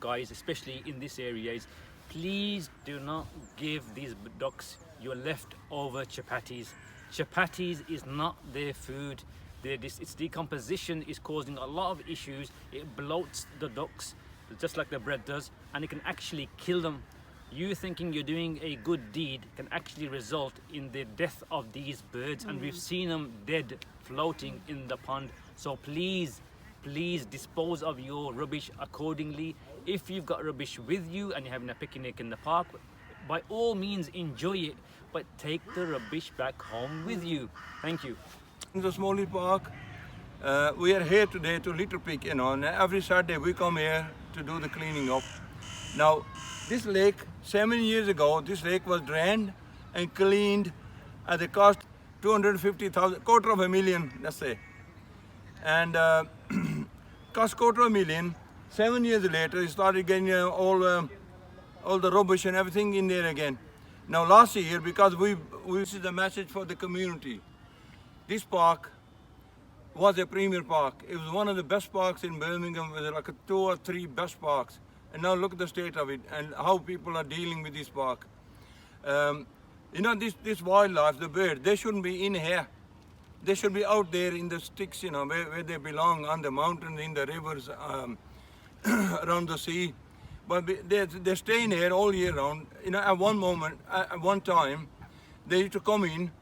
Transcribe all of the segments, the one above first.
Guys, especially in this area, is please do not give these ducks your leftover chapatis. Chapatis is not their food. Its decomposition is causing a lot of issues. It bloats the ducks just like the bread does, and it can actually kill them. You thinking you're doing a good deed can actually result in the death of these birds, and we've seen them dead floating in the pond. So please dispose of your rubbish accordingly. If you've got rubbish with you and you're having a picnic in the park, by all means enjoy it, but take the rubbish back home with you. Thank you. In the Small Heath Park, we are here today to litter pick, and every Saturday we come here to do the cleaning up. Now, this lake, 7 years ago, this lake was drained and cleaned at the cost 250,000, $250,000, let's say. And cost $250,000. 7 years later, it started getting all the rubbish and everything in there again. Now, last year, because this is a message for the community. This park was a premier park. It was one of the best parks in Birmingham, with like 2 or 3 best parks. And now look at the state of it and how people are dealing with this park. This wildlife, the birds, they shouldn't be in here. They should be out there in the sticks, where they belong, on the mountains, in the rivers, around the sea. But they're staying here all year round. At one time, they used to come in,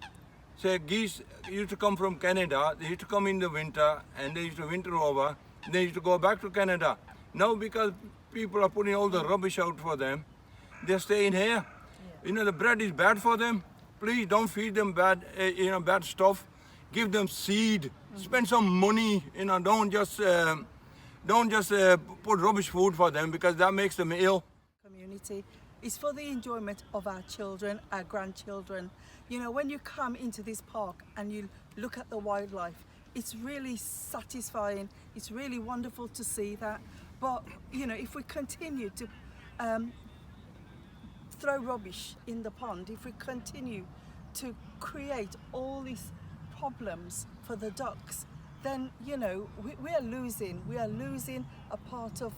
say geese used to come from Canada, they used to come in the winter and they used to winter over, they used to go back to Canada. Now because people are putting all the rubbish out for them, they're staying here. The bread is bad for them. Please don't feed them bad stuff. Give them seed, spend some money, don't just put rubbish food for them, because that makes them ill. Community is for the enjoyment of our children, our grandchildren. When you come into this park and you look at the wildlife, it's really satisfying. It's really wonderful to see that. But, if we continue to throw rubbish in the pond, if we continue to create all these problems for the ducks, then, we are losing a part of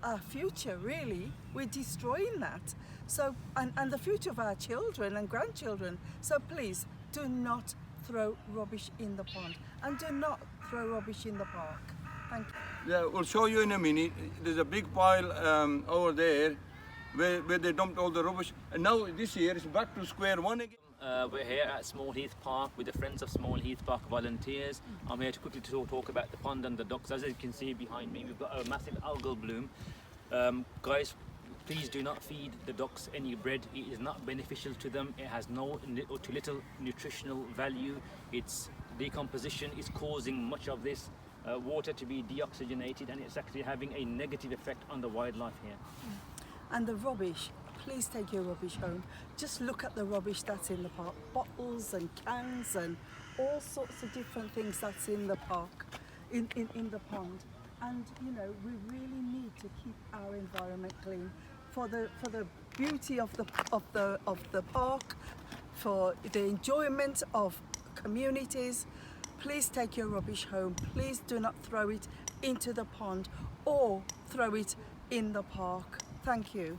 our future, really. We're destroying that. So, and the future of our children and grandchildren. So please, do not throw rubbish in the pond, and do not throw rubbish in the park. Thank you. Yeah, we'll show you in a minute. There's a big pile over there where they dumped all the rubbish. And now this year it's back to square one again. We're here at Small Heath Park with the Friends of Small Heath Park volunteers. I'm here to quickly talk about the pond and the ducks. As you can see behind me, we've got a massive algal bloom. Guys, please do not feed the ducks any bread. It is not beneficial to them. It has no or too little nutritional value. Its decomposition is causing much of this water to be deoxygenated, and it's actually having a negative effect on the wildlife here. And the rubbish, please take your rubbish home. Just look at the rubbish that's in the park. Bottles and cans and all sorts of different things that's in the park, in the pond. And we really need to keep our environment clean for the beauty of the park, for the enjoyment of communities. Please take your rubbish home. Please do not throw it into the pond or throw it in the park. Thank you.